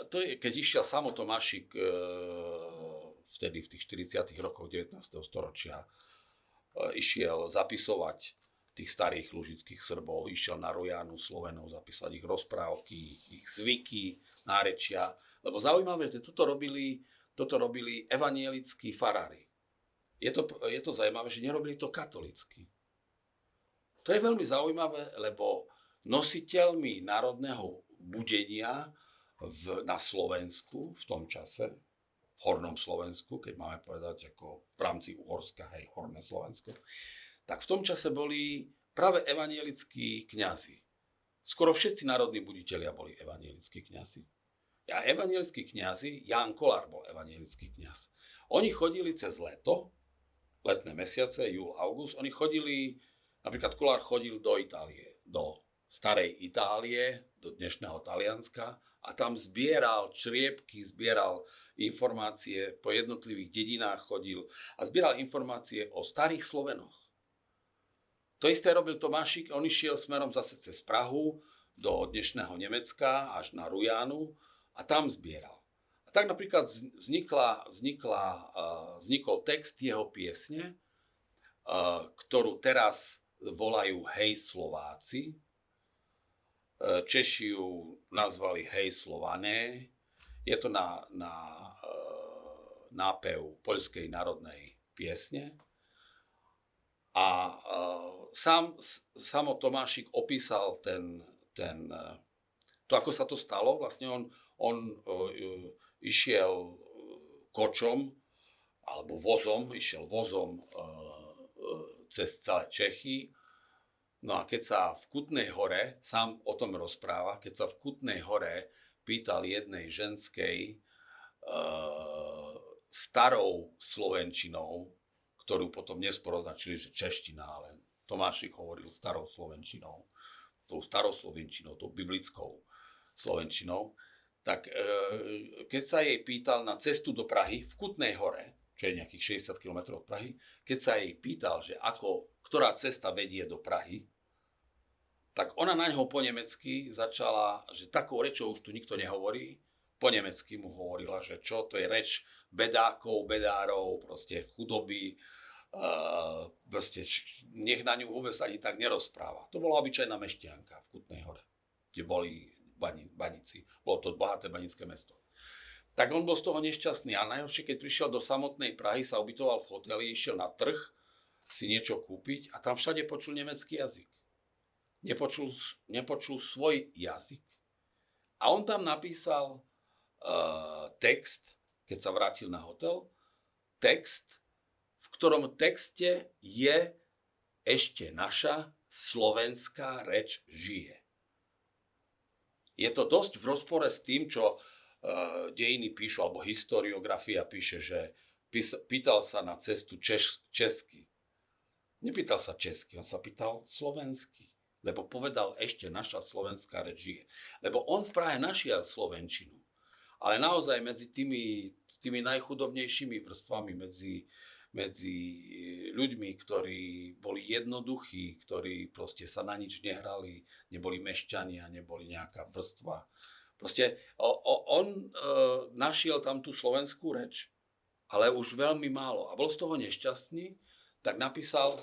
to je, keď išiel Samo Tomášik vtedy v tých 40. rokoch 19. storočia, išiel zapisovať tých starých lužických Srbov, išiel na Rujanu, Slovenov, zapísať ich rozprávky, ich zvyky, nárečia. Lebo zaujímavé, že toto robili evanielickí farári. Je to zaujímavé, že nerobili to katolícky. To je veľmi zaujímavé, lebo nositeľmi národného budenia na Slovensku v tom čase, v Hornom Slovensku, keď máme povedať ako v rámci Uhorska, hej, Horné Slovensko, tak v tom čase boli práve evanielickí kňazi. Skoro všetci národní buditelia boli evanielickí kňazi. A evanielickí kňazi, Ján Kolár bol evanielický kňaz. Oni chodili cez leto, letné mesiace, júl, august, oni chodili, napríklad Kolár chodil do Itálie, do starej Itálie, do dnešného Talianska a tam zbieral čriepky, zbieral informácie, po jednotlivých dedinách chodil a zbieral informácie o starých Slovenoch. To isté robil Tomášik, on išiel smerom zase cez Prahu do dnešného Nemecka až na Rujanu a tam zbieral. A tak napríklad vznikol text jeho piesne, ktorú teraz volajú Hej Slováci. Češi ju nazvali Hej Slované. Je to na nápev poľskej národnej piesne. A Samo Tomášik opísal to, ako sa to stalo. Vlastne on išiel kočom alebo išiel vozom cez celé Čechy. No a keď sa v Kutnej Hore, sám o tom rozpráva, keď sa v Kutnej Hore pýtal jednej ženskej starou slovenčinou, ktorú potom neskôr označili, že čeština, ale Tomášik hovoril starou slovenčinou, tou staroslovenčinou, tou biblickou slovenčinou, tak keď sa jej pýtal na cestu do Prahy v Kutnej Hore, čo je nejakých 60 km od Prahy, keď sa jej pýtal, že ktorá cesta vedie do Prahy, tak ona na ňo po nemecky začala, že takou rečou už tu nikto nehovorí, po nemecky mu hovorila, že čo to je reč bedákov, bedárov, proste chudoby, proste nech na ňu vôbec ani tak nerozpráva. To bola obyčajná mešťanka v Kutnej Hore, kde boli baníci. Bolo to bohaté banícke mesto. Tak on bol z toho nešťastný a najhoršie, keď prišiel do samotnej Prahy, sa ubytoval v hoteli, išiel na trh si niečo kúpiť a tam všade počul nemecký jazyk. Nepočul svoj jazyk. A on tam napísal text, keď sa vrátil na hotel, text, v ktorom texte je ešte naša slovenská reč žije. Je to dosť v rozpore s tým, čo dejiny píšu, alebo historiografia píše, že pýtal sa na cestu česky. Nepýtal sa česky, on sa pýtal slovensky, lebo povedal ešte naša slovenská reč žije. Lebo on v Prahe našiel slovenčinu, ale naozaj medzi tými najchudobnejšími vrstvami, medzi ľuďmi, ktorí boli jednoduchí, ktorí proste sa na nič nehrali, neboli mešťania, neboli nejaká vrstva. Proste on našiel tam tú slovenskú reč, ale už veľmi málo. A bol z toho nešťastný, tak napísal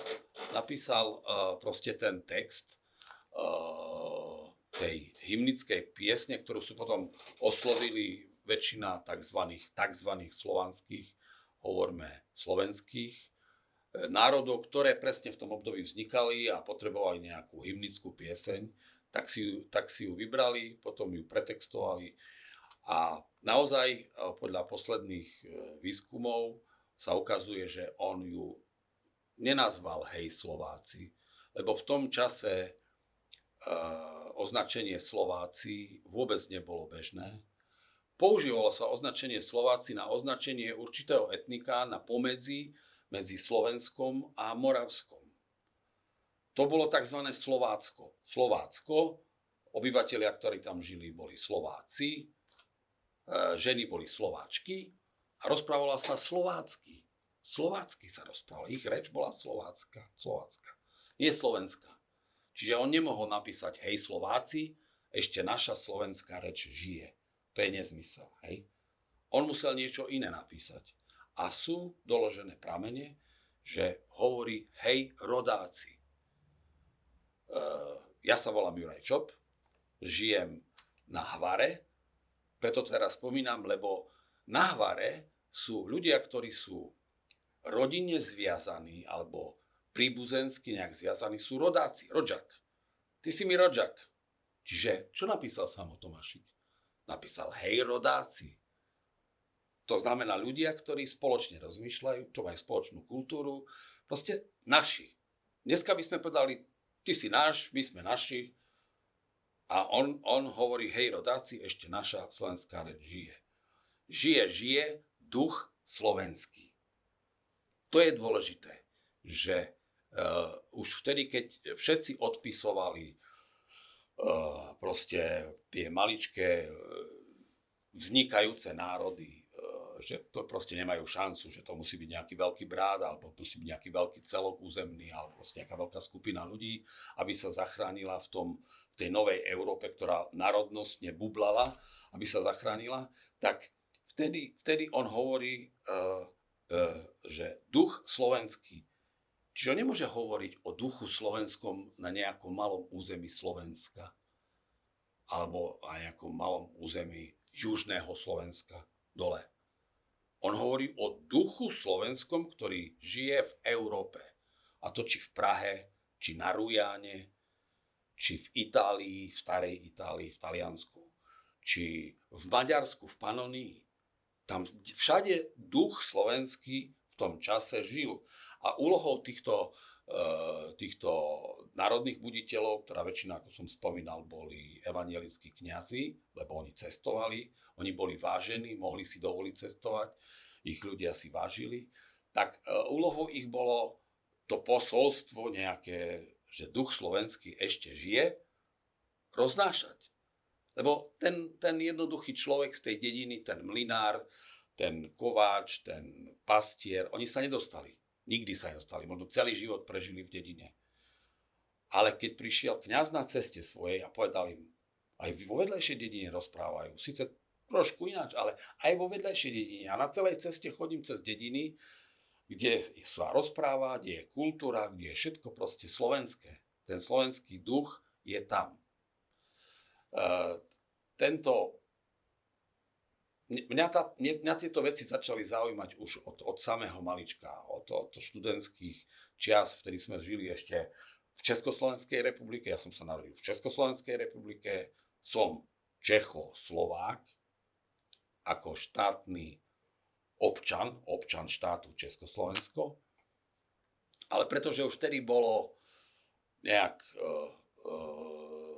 proste ten text tej hymnickej piesne, ktorú sú potom oslovili väčšina tzv. Slovanských, hovorme slovenských národov, ktoré presne v tom období vznikali a potrebovali nejakú hymnickú pieseň, tak si ju vybrali, potom ju pretextovali a naozaj podľa posledných výskumov sa ukazuje, že on ju nenazval Hej Slováci, lebo v tom čase označenie Slováci vôbec nebolo bežné. Používalo sa označenie Slováci na označenie určitého etnika na pomedzi medzi Slovenskom a Moravskom. To bolo tzv. Slovácko. Obyvatelia, ktorí tam žili, boli Slováci, ženy boli Slováčky a rozprávala sa slovácky. Slovácky sa rozprávalo. Ich reč bola slovácka. Nie slovenská. Čiže on nemohol napísať Hej Slováci, ešte naša slovenská reč žije. To je nezmysel, hej. On musel niečo iné napísať. A sú doložené pramene, že hovorí hej rodáci. Ja sa volám Juraj Čop, žijem na Hvare, preto to teraz spomínam, lebo na Hvare sú ľudia, ktorí sú rodinne zviazaní alebo príbuzensky nejak zviazaní, sú rodáci, rodžak. Ty si mi rodžak. Čiže čo napísal Samo Tomášik? Napísal hej rodáci. To znamená ľudia, ktorí spoločne rozmýšľajú, čo majú spoločnú kultúru, proste naši. Dneska by sme povedali, ty si náš, my sme naši. A on hovorí, hej rodáci, ešte naša slovenská reč žije. Žije duch slovenský. To je dôležité, že už vtedy, keď všetci odpisovali proste tie maličké vznikajúce národy, že to proste nemajú šancu, že to musí byť nejaký veľký brat, alebo musí byť nejaký veľký celok územný, alebo proste nejaká veľká skupina ľudí, aby sa zachránila v tej novej Európe, ktorá národnostne bublala, aby sa zachránila, tak vtedy on hovorí, že duch slovenský. Čiže on nemôže hovoriť o duchu slovenskom na nejakom malom území Slovenska, alebo na nejakom malom území južného Slovenska dole. On hovorí o duchu slovenskom, ktorý žije v Európe. A to či v Prahe, či na Rujáne, či v Itálii, v starej Itálii, v Taliansku, či v Maďarsku, v Panonii. Tam všade duch slovenský v tom čase žil. A úlohou týchto národných buditeľov, ktorá väčšina, ako som spomínal, boli evangelickí kňazi, lebo oni cestovali, oni boli vážení, mohli si dovoliť cestovať, ich ľudia si vážili, tak úlohou ich bolo to posolstvo nejaké, že duch slovenský ešte žije, roznášať. Lebo ten jednoduchý človek z tej dediny, ten mlynár, ten kováč, ten pastier, oni sa nedostali. Nikdy sa nedostali. Možno celý život prežili v dedine. Ale keď prišiel kňaz na ceste svojej a povedal im, aj vo vedľajšej dedine rozprávajú, síce trošku ináč, ale aj vo vedľajšej dedine. A na celej ceste chodím cez dediny, kde sa rozpráva, kde je kultúra, kde je všetko proste slovenské. Ten slovenský duch je tam. Mňa tieto veci začali zaujímať už od samého malička, od študentských čias, vtedy sme žili ešte v Československej republike. Ja som sa narodil v Československej republike, som Čechoslovák, ako štátny občan štátu Československo, ale pretože už vtedy bolo nejak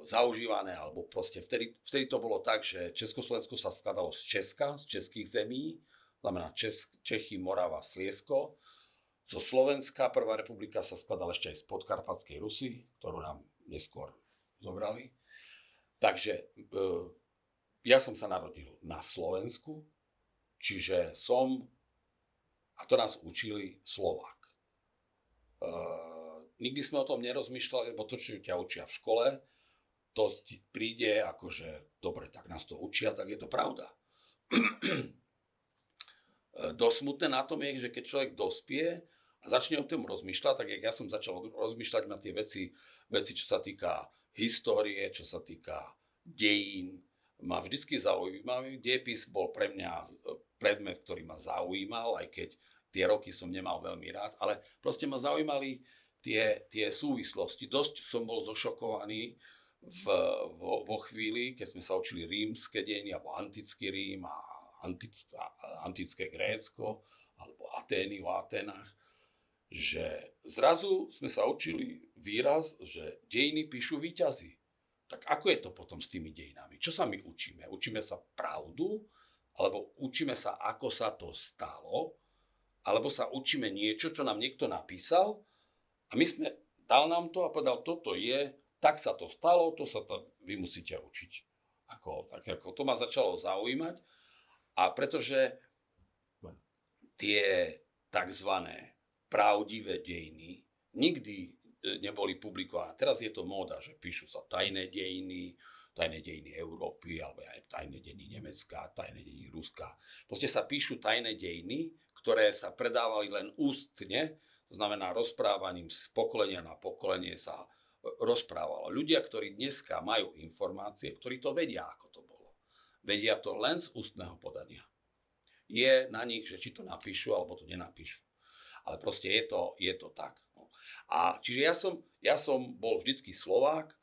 zaužívané, alebo proste vtedy to bolo tak, že Československo sa skladalo z Česka, z českých zemí, znamená Čechy, Morava, Sliesko. Zo Slovenska prvá republika sa skladala ešte aj z Podkarpatskej Rusy, ktorú nám neskôr zobrali. Takže ja som sa narodil na Slovensku, čiže a to nás učili Slovák. Nikdy sme o tom nerozmýšľali, lebo to, čo ťa učia v škole, to ti príde akože, dobre, tak nás to učia, tak je to pravda. Dosť smutné na tom je, že keď človek dospie a začne o tom rozmýšľať, tak jak ja som začal rozmýšľať na tie veci, čo sa týka histórie, čo sa týka dejín, ma vždycky zaujímavý. Dejepis bol pre mňa predmet, ktorý ma zaujímal, aj keď tie roky som nemal veľmi rád, ale proste ma zaujímali tie súvislosti. Dosť som bol zošokovaný vo chvíli, keď sme sa učili rímske dejiny, alebo antický Rím a antické Grécko, alebo Atény o Atenách, že zrazu sme sa učili výraz, že dejiny píšu víťazi. Tak ako je to potom s tými dejinami? Čo sa my učíme? Učíme sa pravdu? Alebo učíme sa, ako sa to stalo? Alebo sa učíme niečo, čo nám niekto napísal? A dal nám to a povedal, toto je, tak sa to stalo, vy musíte učiť. Ako to ma začalo zaujímať. A pretože tie takzvané pravdivé dejiny nikdy neboli publikované. Teraz je to móda, že píšu sa tajné dejiny, tajné dejiny Európy, alebo aj tajné dejiny Nemecka, tajné dejiny Ruska. Proste sa píšu tajné dejiny, ktoré sa predávali len ústne, to znamená rozprávaním z pokolenia na pokolenie sa rozprávalo. Ľudia, ktorí dneska majú informácie, ktorí to vedia, ako to bolo. Vedia to len z ústneho podania. Je na nich, že či to napíšu, alebo to nenapíšu. Ale proste je to tak. No. A čiže ja som bol vždycky Slovák,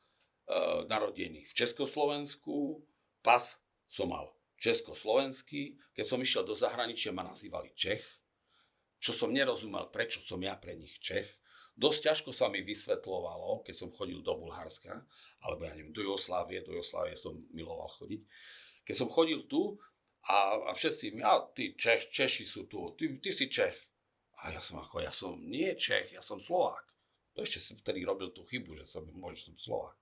narodený v Československu, pas som mal československý, keď som išiel do zahraničia, ma nazývali Čech, čo som nerozumel, prečo som ja pre nich Čech. Dosť ťažko sa mi vysvetľovalo, keď som chodil do Bulharska, alebo ja neviem, do Jugoslávie som miloval chodiť. Keď som chodil tu a všetci, tí Češi sú tu, ty si Čech. A ja som nie Čech, ja som Slovák. To ešte som vtedy robil tú chybu, že som Slovák.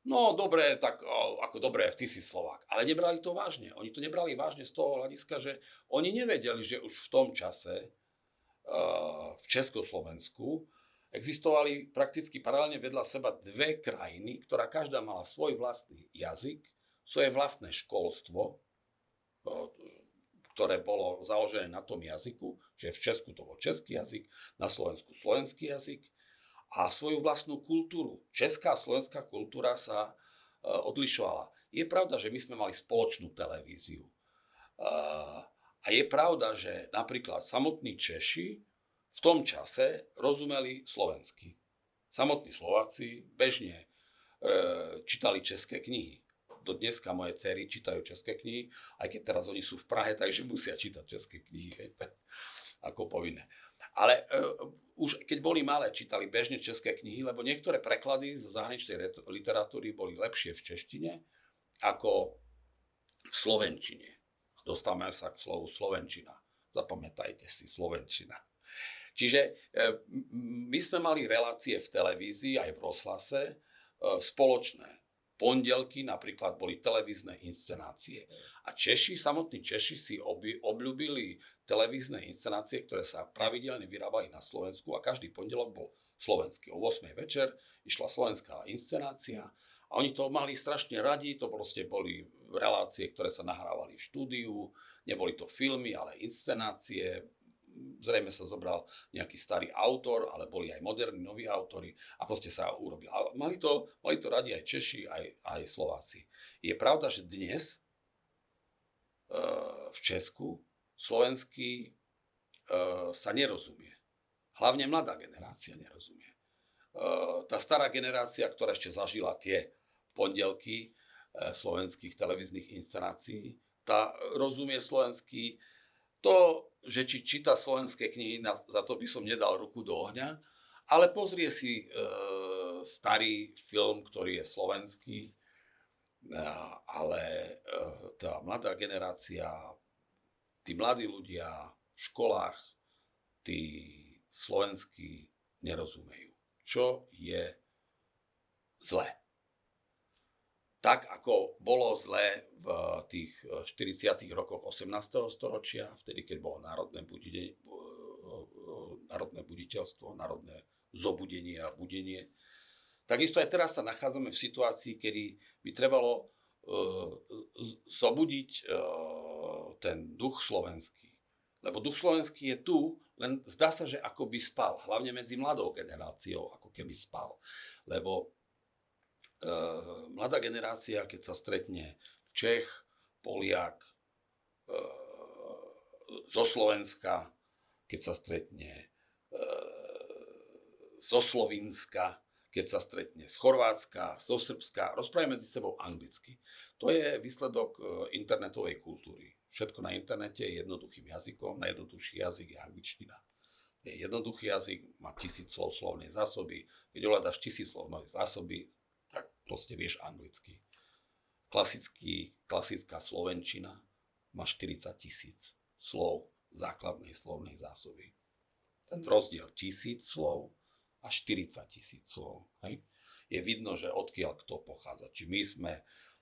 No dobre, tak ako dobre, ty si Slovák. Ale nebrali to vážne. Oni to nebrali vážne z toho hľadiska, že oni nevedeli, že už v tom čase v Československu existovali prakticky paralelne vedľa seba dve krajiny, ktorá každá mala svoj vlastný jazyk, svoje vlastné školstvo, ktoré bolo založené na tom jazyku, že v Česku to bol český jazyk, na Slovensku slovenský jazyk, a svoju vlastnú kultúru. Česká a slovenská kultúra sa odlišovala. Je pravda, že my sme mali spoločnú televíziu. A je pravda, že napríklad samotní Češi v tom čase rozumeli slovensky. Samotní Slováci bežne čítali české knihy. Do dneska moje dcery čítajú české knihy, aj keď teraz oni sú v Prahe, takže musia čítať české knihy ako povinné. Ale už keď boli malé, čítali bežne české knihy, lebo niektoré preklady zo zahraničnej literatúry boli lepšie v češtine ako v slovenčine. Dostávame sa k slovu slovenčina. Zapamätajte si, slovenčina. Čiže my sme mali relácie v televízii aj v rozhlase spoločné. Pondelky napríklad boli televízne inscenácie. A samotní Češi si obľúbili televízne inscenácie, ktoré sa pravidelne vyrábali na Slovensku a každý pondelok bol slovenský. O 8 večer išla slovenská inscenácia a oni to mali strašne radi, to proste boli relácie, ktoré sa nahrávali v štúdiu, neboli to filmy, ale inscenácie. Zrejme sa zobral nejaký starý autor, ale boli aj moderní, noví autori a proste sa urobil. Ale mali to radi aj Češi, aj Slováci. Je pravda, že dnes v Česku slovensky sa nerozumie. Hlavne mladá generácia nerozumie. Tá stará generácia, ktorá ešte zažila tie pondelky slovenských televíznych inscenácií, tá rozumie slovenský. To, že či číta slovenské knihy, za to by som nedal ruku do ohňa, ale pozrie si starý film, ktorý je slovenský, ale tá mladá generácia, tí mladí ľudia v školách, tí slovenskí nerozumejú, čo je zlé. Tak, ako bolo zlé v tých 40. rokoch 18. storočia, vtedy, keď bolo národné buditeľstvo, národné zobudenie a budenie. Takisto aj teraz sa nachádzame v situácii, kedy by trebalo zobudiť ten duch slovenský. Lebo duch slovenský je tu, len zdá sa, že ako by spal. Hlavne medzi mladou generáciou, ako keby spal. Lebo mladá generácia, keď sa stretne Čech, Poliak zo Slovenska, keď sa stretne zo Slovinska, keď sa stretne z Chorvátska, zo Srbska, rozprávajú medzi sebou anglicky. To je výsledok internetovej kultúry. Všetko na internete je jednoduchým jazykom, najjednoduchší jazyk je angličtina. Je jednoduchý jazyk, má 1000 slov slovnej zásoby. Keď ovládaš 1000 slovnej zásoby, tak proste vieš anglicky. Klasická slovenčina má 40 000 slov základnej slovnej zásoby. Ten rozdiel 1000 slov a 40 000 slov. Hej? Je vidno, že odkiaľ kto pochádza. Či my sme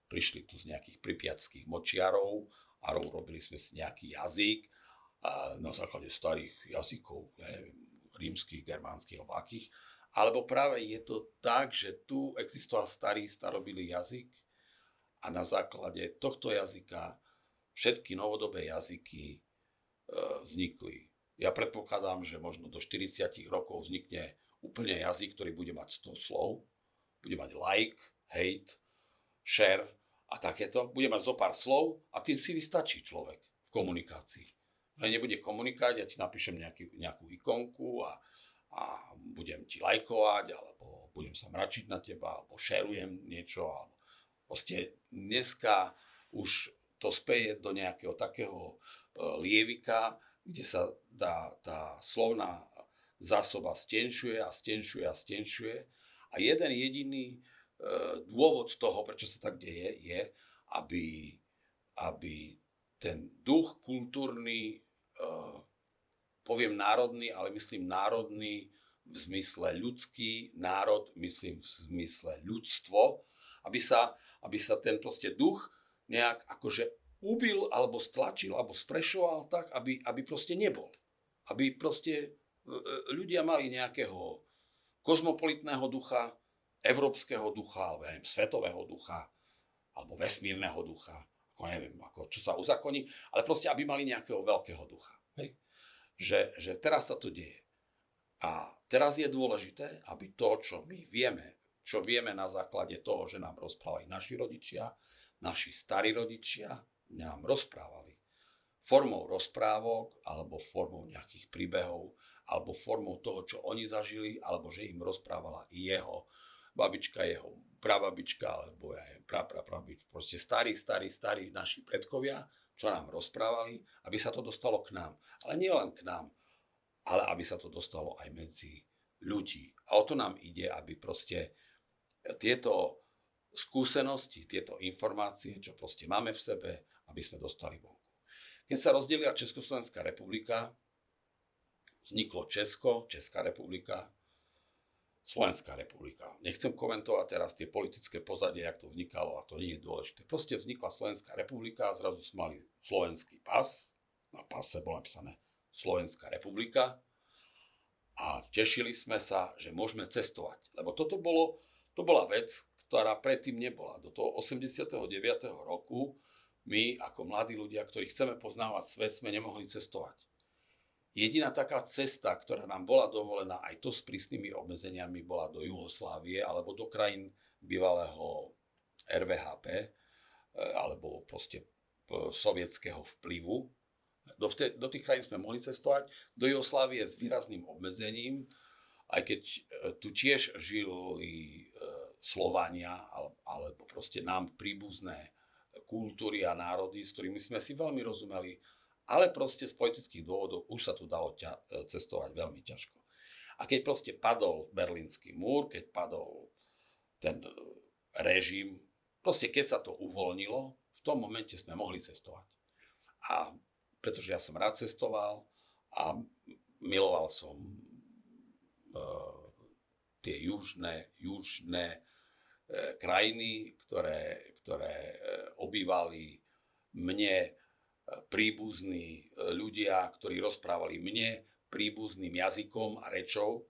prišli tu z nejakých pripiatských močiarov a urobili sme si nejaký jazyk na základe starých jazykov, neviem, rímskych, germánskych a akých. Alebo práve je to tak, že tu existoval starý, starobilý jazyk a na základe tohto jazyka všetky novodobé jazyky vznikli. Ja predpokladám, že možno do 40 rokov vznikne úplne jazyk, ktorý bude mať 100 slov, bude mať like, hate, share a takéto. Bude mať zo pár slov a tým si vystačí človek v komunikácii. Že nebude komunikovať, ja ti napíšem nejakú ikonku a budem ti lajkovať, alebo budem sa mračiť na teba, alebo šerujem niečo, alebo proste dneska už to speje do nejakého takého lievika, kde sa tá slovná zásoba stenšuje a a jeden jediný dôvod toho, prečo sa tak deje, je, aby ten duch kultúrny, poviem národný, ale myslím národný v zmysle ľudský, národ myslím v zmysle ľudstvo, aby sa ten proste duch nejak akože ubil, alebo stlačil, alebo sprešoval tak, aby proste nebol. Aby proste ľudia mali nejakého kozmopolitného ducha, európskeho ducha, alebo neviem, svetového ducha, alebo vesmírneho ducha, ako neviem, ako čo sa uzakoní, ale proste, aby mali nejakého veľkého ducha. Hej? Že teraz sa to deje. A teraz je dôležité, aby to, čo my vieme, čo vieme na základe toho, že nám rozprávali naši rodičia, naši starí rodičia, nám rozprávali formou rozprávok, alebo formou nejakých príbehov, alebo formou toho, čo oni zažili, alebo že im rozprávala jeho babička, jeho prababička, alebo prapraprabič, proste starí naši predkovia, čo nám rozprávali, aby sa to dostalo k nám. Ale nie len k nám, ale aby sa to dostalo aj medzi ľudí. A o to nám ide, aby proste tieto skúsenosti, tieto informácie, čo proste máme v sebe, aby sme dostali vonku. Keď sa rozdelila Československá republika, vzniklo Česko, Česká republika, Slovenská republika. Nechcem komentovať teraz tie politické pozadie, jak to vznikalo, a to nie je dôležité. Proste vznikla Slovenská republika, zrazu sme mali slovenský pas, na pase bolo napísané Slovenská republika a tešili sme sa, že môžeme cestovať. Lebo to bola vec, ktorá predtým nebola. Do toho 89. roku my ako mladí ľudia, ktorí chceme poznávať svet, sme nemohli cestovať. Jediná taká cesta, ktorá nám bola dovolená, aj to s prísnymi obmedzeniami, bola do Juhoslávie alebo do krajín bývalého RVHP alebo proste sovietskeho vplyvu. Do tých krajín sme mohli cestovať, do Juhoslávie s výrazným obmedzením, aj keď tu tiež žili Slovania alebo proste nám príbuzné kultúry a národy, s ktorými sme si veľmi rozumeli, ale proste z politických dôvodov už sa tu dalo cestovať veľmi ťažko. A keď proste padol Berlínsky múr, keď padol ten režim, proste keď sa to uvoľnilo, v tom momente sme mohli cestovať. A pretože ja som rád cestoval a miloval som tie južné krajiny, ktoré obývali mne príbuzní ľudia, ktorí rozprávali mne príbuzným jazykom a rečou.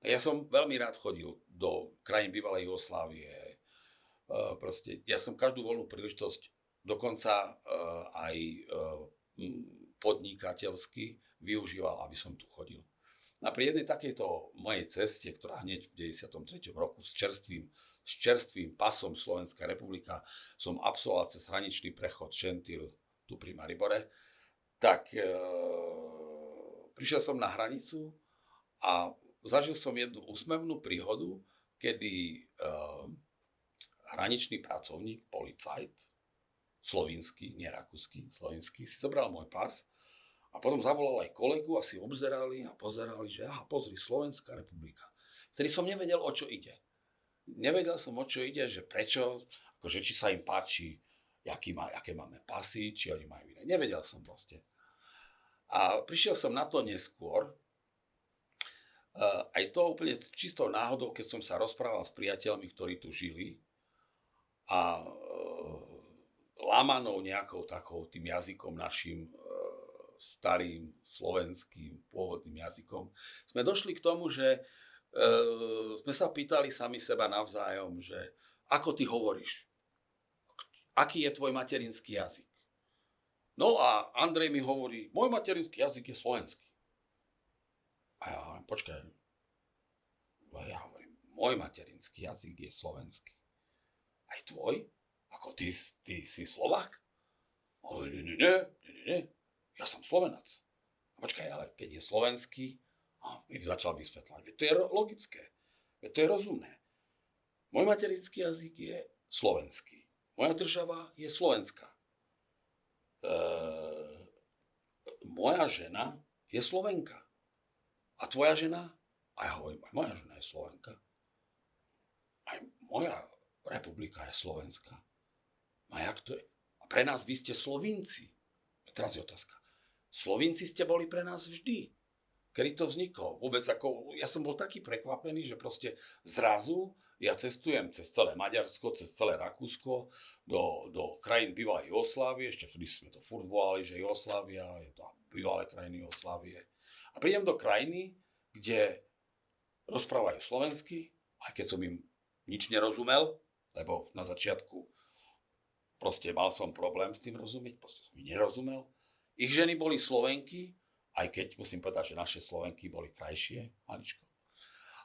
Ja som veľmi rád chodil do krajín bývalej Jugoslávie. Proste ja som každú voľnú príležitosť, dokonca aj podnikateľsky, využíval, aby som tu chodil. A pri jednej takejto mojej ceste, ktorá hneď v 93. roku s čerstvým pasom Slovenská republika som absolvoval cez hraničný prechod Šentil tu pri Maribore, tak prišiel som na hranicu a zažil som jednu úsmevnú príhodu, kedy hraničný pracovník, policajt, slovinský, nie rakúsky, slovenský, si zobral môj pas a potom zavolal aj kolegu a si obzerali a pozerali, že aha, pozri, Slovenská republika. Vtedy som nevedel, o čo ide. Nevedel som, o čo ide, že prečo, akože či sa im páči, aké máme pasy, či oni majú iné. Nevedel som proste. A prišiel som na to neskôr, aj to úplne čistou náhodou, keď som sa rozprával s priateľmi, ktorí tu žili a lámanou nejakou takou tým jazykom našim, starým slovenským pôvodným jazykom, sme došli k tomu, že sme sa pýtali sami seba navzájom, že ako ty hovoríš, aký je tvoj materinský jazyk? No a Andrej mi hovorí, môj materinský jazyk je slovenský. A ja hovorím, počkaj, ja hovorím, môj materinský jazyk je slovenský. Aj tvoj? Ako ty si Slovák? Ale nie, ja som Slovenac. Počkaj, ale keď je slovenský, mi začal vysvetľovať, veď to je logické, veď to je rozumné. Môj materinský jazyk je slovenský. Moja država je Slovenska. Moja žena je Slovenka. A tvoja žena? A ja hovorím, aj moja žena je Slovenka. Aj moja republika je Slovenská. A jak to je? A pre nás vy ste Slovinci. A teraz je otázka. Slovinci ste boli pre nás vždy. Kedy to vzniklo? Vôbec ako, ja som bol taký prekvapený, že proste zrazu ja cestujem cez celé Maďarsko, cez celé Rakúsko, do krajín bývalej Jugoslávie, ešte vtedy sme to furt volali, že Jugoslávia, je to bývalé krajiny Jugoslávie. A prídem do krajiny, kde rozprávajú slovensky, aj keď som im nič nerozumel, lebo na začiatku proste mal som problém s tým rozumieť, proste som im nerozumel. Ich ženy boli Slovenky, aj keď musím povedať, že naše Slovenky boli krajšie, maličko.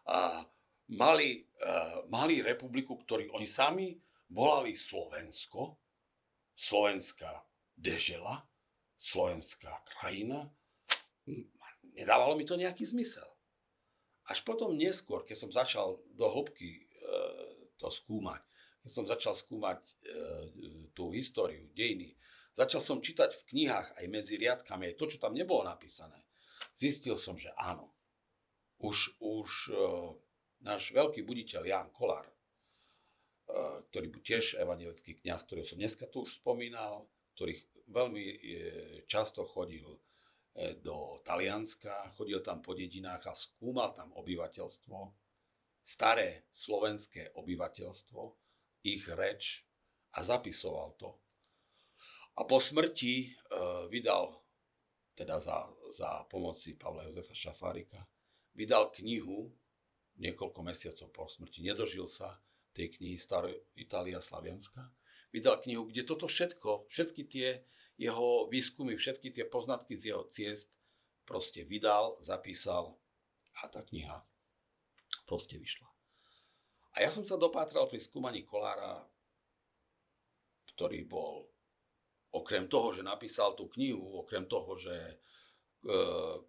A mali republiku, ktorú oni sami volali Slovensko, slovenská dežela, slovenská krajina. Nedávalo mi to nejaký zmysel. Až potom neskôr, keď som začal do hĺbky to skúmať, keď som začal skúmať tú históriu, dejiny, začal som čítať v knihách aj medzi riadkami, aj to, čo tam nebolo napísané. Zistil som, že áno. Už náš veľký buditeľ Ján Kolár, ktorý bol tiež evanjelický kňaz, ktorého som dneska tu už spomínal, ktorý veľmi často chodil do Talianska, chodil tam po dedinách a skúmal tam obyvateľstvo, staré slovenské obyvateľstvo, ich reč a zapisoval to. A po smrti vydal, teda za pomoci Pavla Jozefa Šafárika, vydal knihu niekoľko mesiacov po smrti. Nedožil sa tej knihy Stará Itália Slavianska. Vydal knihu, kde toto všetky tie jeho výskumy, všetky tie poznatky z jeho ciest proste vydal, zapísal a tá kniha proste vyšla. A ja som sa dopátral pri skúmaní Kolára, ktorý bol okrem toho, že napísal tú knihu, okrem toho, že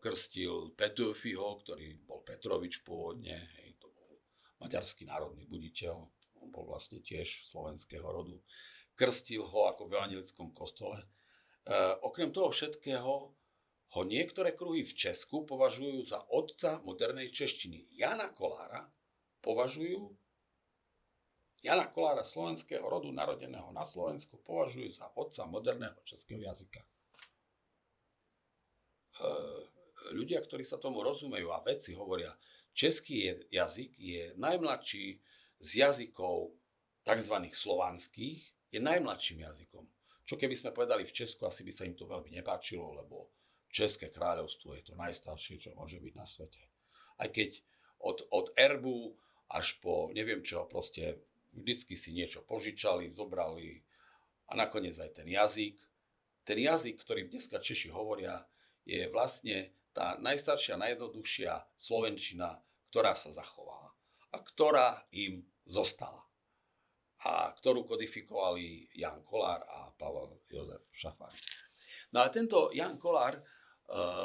krstil Petőfiho, ktorý bol Petrovič pôvodne, to bol maďarský národný buditeľ, on bol vlastne tiež slovenského rodu, krstil ho ako v evanjelickom kostole. Okrem toho všetkého ho niektoré kruhy v Česku považujú za otca modernej češtiny. Jana Kolára slovenského rodu, narodeného na Slovensku, považujú za otca moderného českého jazyka. Ľudia, ktorí sa tomu rozumejú a vedci hovoria, český jazyk je najmladší z jazykov tzv. Slovanských, je najmladším jazykom. Čo keby sme povedali v Česku, asi by sa im to veľmi nepáčilo, lebo České kráľovstvo je to najstaršie, čo môže byť na svete. Aj keď od erbu až po neviem čo, proste vždycky si niečo požičali, zobrali a nakoniec aj ten jazyk. Ten jazyk, ktorý dneska Češi hovoria, je vlastne tá najstaršia, najjednoduchšia slovenčina, ktorá sa zachovala a ktorá im zostala. A ktorú kodifikovali Ján Kolár a Pavel Jozef Šafárik. No a tento Ján Kolár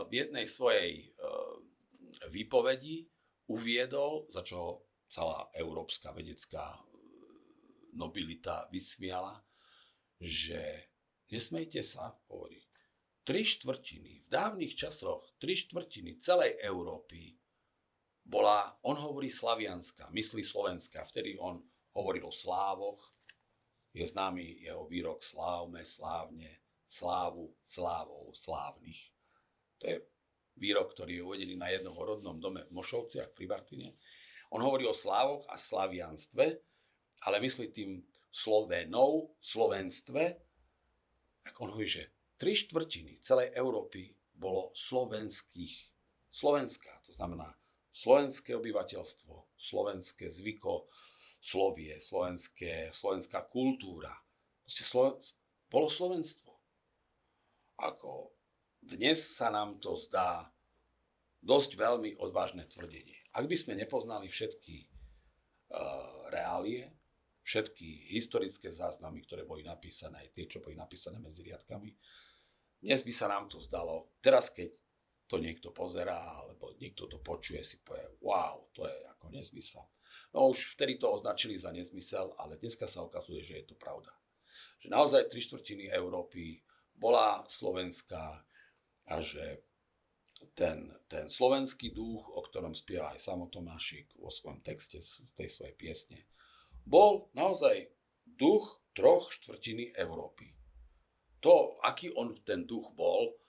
v jednej svojej výpovedi uviedol, za čo celá európska vedecká nobilita vysmiala, že nesmejte sa, hovorí, 3/4, v dávnych časoch 3/4 celej Európy bola, on hovorí slavianská, myslí slovenská, vtedy on hovoril o slávoch, je známy jeho výrok slávme, slávne, slávu, slávou, slávnych. To je výrok, ktorý je uvedený na jednohorodnom dome v Mošovciach pri Bartine. On hovorí o slávoch a slavianstve, ale myslí tým Slovenov, slovenstve, tak on hovorí, že 3/4 celej Európy bolo slovenských. Slovenská, to znamená slovenské obyvateľstvo, slovenské zvyko, slovie, slovenská kultúra. Proste bolo slovenstvo. Ako dnes sa nám to zdá dosť veľmi odvážne tvrdenie. Ak by sme nepoznali všetky reálie, všetky historické záznamy, ktoré boli napísané, aj tie, čo boli napísané medzi riadkami, dnes by sa nám to zdalo, teraz keď to niekto pozerá, alebo niekto to počuje, si povie, wow, to je ako nezmysel. No už vtedy to označili za nezmysel, ale dneska sa ukazuje, že je to pravda. Že naozaj 3/4 Európy bola slovenská a že ten slovenský duch, o ktorom spieva aj Samo Tomášik vo svojom texte z tej svojej piesne, bol naozaj duch 3/4 Európy. To, aký on ten duch bol,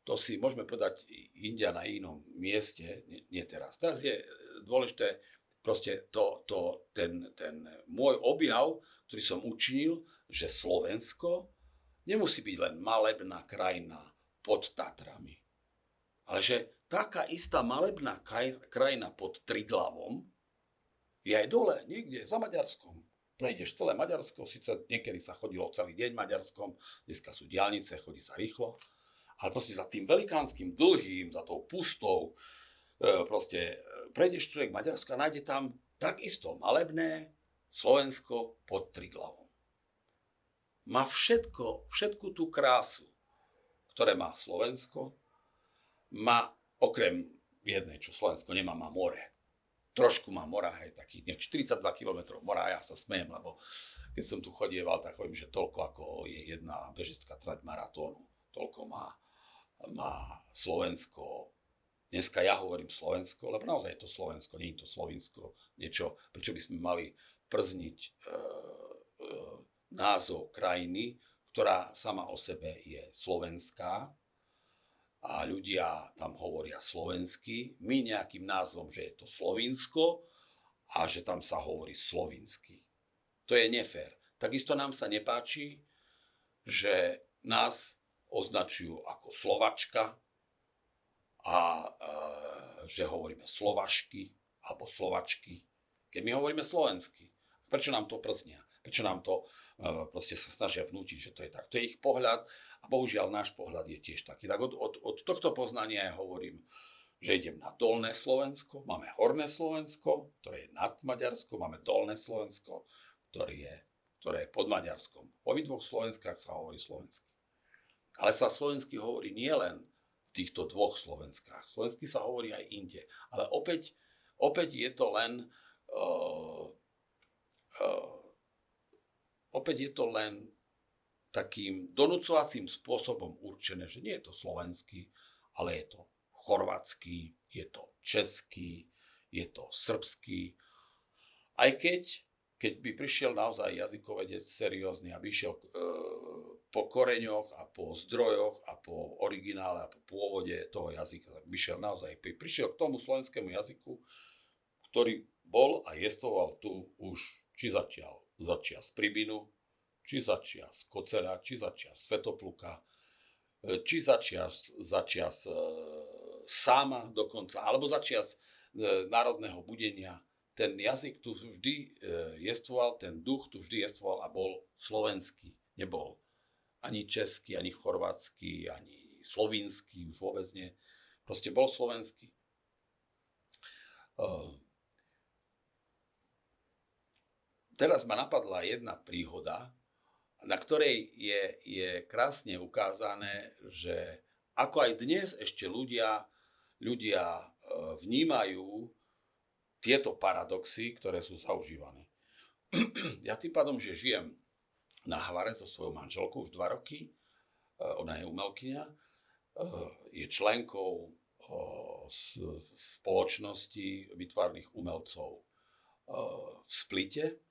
to si môžeme povedať india na inom mieste, nie teraz. Teraz je dôležité proste ten môj objav, ktorý som učinil, že Slovensko nemusí byť len malebná krajina pod Tatrami, ale že taká istá malebná krajina pod Triglavom je aj dole, niekde za Maďarskom. Prejdeš celé Maďarsko, síce niekedy sa chodilo celý deň Maďarskom, dneska sú diaľnice, chodí sa rýchlo, ale proste za tým velikánskym dlhým, za tou pustou, proste prejdeš človek Maďarska a nájde tam takisto malebné Slovensko pod Triglavom. Má všetku tú krásu, ktoré má Slovensko, má okrem jednej, čo Slovensko nemá, má more. Trošku má mora, hej, takých 42 km mora, ja sa smejem, lebo keď som tu chodieval, tak hovorím, že toľko ako je jedna bežecká trať maratónu, toľko má Slovensko. Dneska ja hovorím Slovensko, lebo naozaj je to Slovensko, nie je to Slovinsko, niečo, prečo by sme mali przniť názov krajiny, ktorá sama o sebe je slovenská a ľudia tam hovoria slovensky, my nejakým názvom, že je to Slovinsko a že tam sa hovorí slovinsky. To je nefér. Takisto nám sa nepáči, že nás označujú ako Slovačka a že hovoríme Slovašky alebo Slovačky, keď my hovoríme slovensky. Prečo nám to prznia? Prečo nám to proste sa snažia vnútiť, že to je tak. To je ich pohľad a bohužiaľ náš pohľad je tiež taký. Tak od tohto poznania ja hovorím, že idem na Dolné Slovensko, máme Horné Slovensko, ktoré je nad Maďarskom, máme Dolné Slovensko, ktoré je pod Maďarskom. V obidvoch Slovenskách sa hovorí slovensky. Ale sa slovensky hovorí nielen v týchto dvoch Slovenskách. Slovensky sa hovorí aj inde. Ale opäť je to len takým donúcovacím spôsobom určené, že nie je to slovenský, ale je to chorvátsky, je to český, je to srbský. Aj keď by prišiel naozaj jazykovedec seriózny a by išiel po koreňoch a po zdrojoch a po originále a po pôvode toho jazyka, tak by prišiel k tomu slovenskému jazyku, ktorý bol a jestvoval tu už či začias Pribinu, či začias Koceľa, či začias Svätopluka, či začias Sáma dokonca, alebo začias národného budenia. Ten jazyk tu vždy jestvoval, ten duch tu vždy jestvoval a bol slovenský. Nebol ani český, ani chorvátsky, ani slovinský, už vôbec nie. Proste bol slovenský. Teraz ma napadla jedna príhoda, na ktorej je krásne ukázané, že ako aj dnes ešte ľudia vnímajú tieto paradoxy, ktoré sú zaužívané. Ja tým pádom, že žijem na Hvare so svojou manželkou už 2 roky, ona je umelkyňa, je členkou spoločnosti výtvarných umelcov v Splite.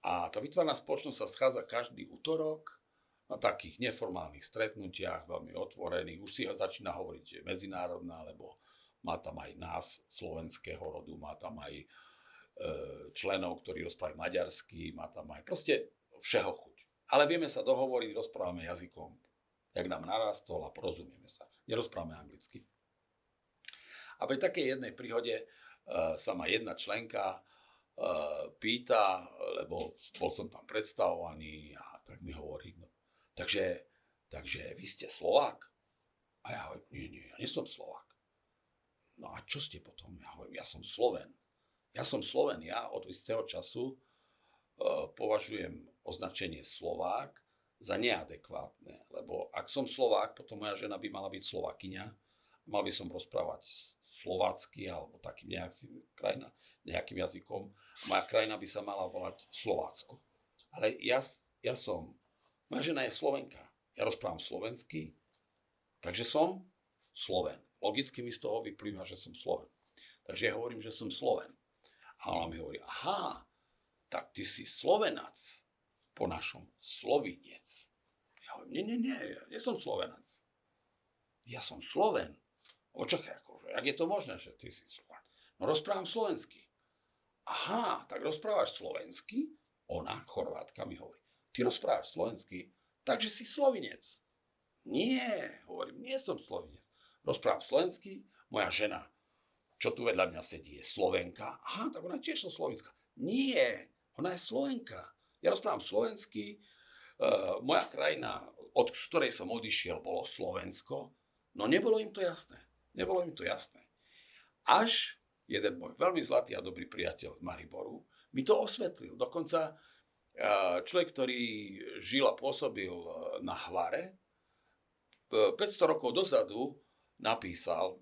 A tá výtvarná spoločnosť sa schádza každý utorok na takých neformálnych stretnutiach, veľmi otvorených. Už si začína hovoriť medzinárodná, lebo má tam aj nás slovenského rodu, má tam aj členov, ktorí rozprávajú maďarsky, má tam aj proste všeho chuť. Ale vieme sa dohovoriť, rozprávame jazykom, jak nám narastol a porozumieme sa. Nerozprávame anglicky. A pri takej jednej príhode sa ma jedna členka pýta, lebo bol som tam predstavovaný a tak mi hovorí, no. Takže vy ste Slovák? A ja hovorím, nie, ja nie som Slovák. No a čo ste potom? Ja hovorím, ja som Sloven. Ja od istého času považujem označenie Slovák za neadekvátne, lebo ak som Slovák, potom moja žena by mala byť Slovakyňa, mal by som rozprávať slovácky alebo takým nejakým jazykom. Moja krajina by sa mala volať Slovácko. Ale moja žena je Slovenka. Ja rozprávam slovensky, takže som Sloven. Logicky mi z toho vyplýva, že som Sloven. Takže ja hovorím, že som Sloven. A ona mi hovorí, aha, tak ty si Slovenac, po našom Slovinec. Ja hovorím, nie som Slovenac. Ja som Sloven. Očakaj, akože, jak je to možné, že ty si Sloven? No rozprávam slovensky. Aha, tak rozprávaš slovensky? Ona, Chorvátka, mi hovorí, ty rozprávaš slovensky, takže si Slovinec. Nie, hovorím, nie som Slovinec. Rozprávam slovensky, moja žena, čo tu vedľa mňa sedí, je Slovenka. Aha, tak ona tiež je Slovenska. Nie, ona je Slovenka. Ja rozprávam slovensky, moja krajina, od ktorej som odišiel, bolo Slovensko. No nebolo im to jasné. Až jeden môj veľmi zlatý a dobrý priateľ z Mariboru mi to osvetlil. Dokonca človek, ktorý žil a pôsobil na Hvare, 500 rokov dozadu napísal,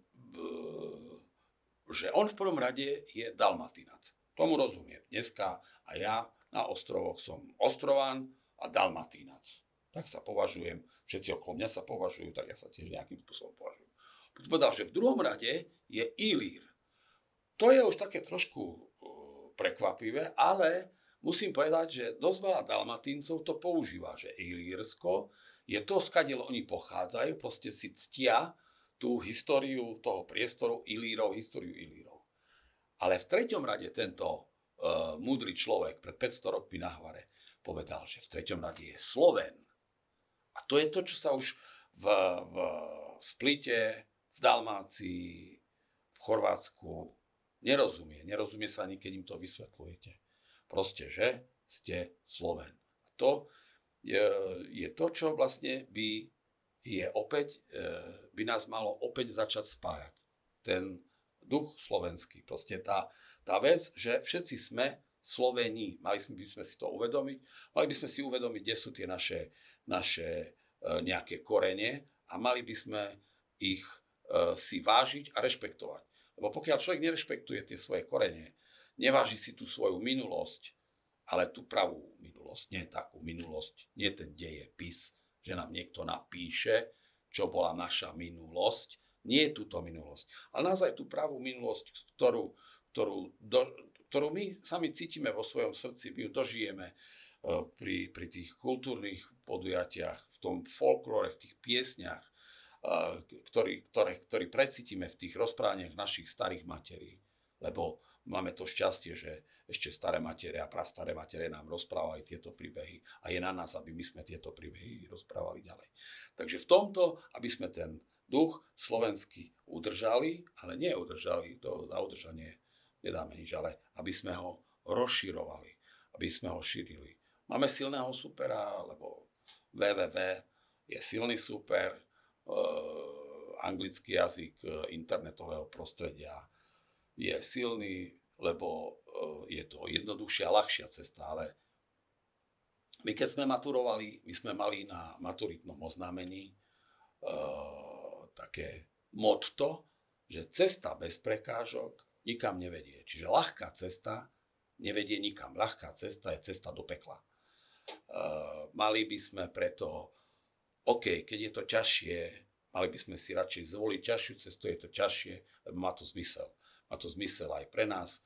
že on v prvom rade je Dalmatinac. Tomu rozumiem. Dneska a ja na ostrovoch som Ostrován a Dalmatinac. Tak sa považujem, všetci okolo mňa sa považujú, tak ja sa tiež nejakým spôsobom považujem. Povedal, že v druhom rade je Ilír. To je už také trošku prekvapivé, ale musím povedať, že dosť veľa Dalmatíncov to používa, že Ilírsko je to, skadiaľ oni pochádzajú, proste si ctia tú históriu toho priestoru históriu Ilírov. Ale v treťom rade tento múdry človek pred 500 rokmi na Hvare povedal, že v treťom rade je Sloven. A to je to, čo sa už v Splite, v Dalmácii, v Chorvátsku nerozumie. Nerozumie sa ani, keď im to vysvetľujete. Proste, že ste Sloven. A to je to, čo vlastne by nás malo opäť začať spájať. Ten duch slovenský. Proste tá vec, že všetci sme Sloveni. Mali by sme si to uvedomiť. Mali by sme si uvedomiť, kde sú tie naše nejaké korene a mali by sme ich si vážiť a rešpektovať. Lebo pokiaľ človek nerešpektuje tie svoje korene, neváži si tú svoju minulosť, ale tú pravú minulosť, nie takú minulosť, nie ten dejepis, že nám niekto napíše, čo bola naša minulosť, nie túto minulosť, ale naozaj tú pravú minulosť, ktorú my sami cítime vo svojom srdci, my ju dožijeme pri tých kultúrnych podujatiach, v tom folklóre, v tých piesniach, ktorý precítime v tých rozprávaniach našich starých materí. Lebo máme to šťastie, že ešte staré matere a prastaré matere nám rozprávali tieto príbehy a je na nás, aby my sme tieto príbehy rozprávali ďalej. Takže v tomto, aby sme ten duch slovenský udržali, ale nie udržali, to za udržanie nedáme nič, ale aby sme ho rozširovali, aby sme ho šírili. Máme silného supera, lebo www je silný super, anglický jazyk internetového prostredia je silný, lebo je to jednoduchšia a ľahšia cesta, ale my keď sme maturovali, my sme mali na maturitnom oznámení také motto, že cesta bez prekážok nikam nevedie. Čiže ľahká cesta nevedie nikam. Ľahká cesta je cesta do pekla. Mali by sme preto, keď je to ťažšie, mali by sme si radšej zvoliť ťažšiu cestu, je to ťažšie, lebo má to zmysel. Má to zmysel aj pre nás,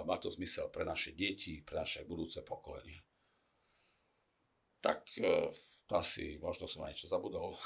má to zmysel pre naše deti, pre naše budúce pokolenie. Tak to asi, možno som aj niečo zabudol.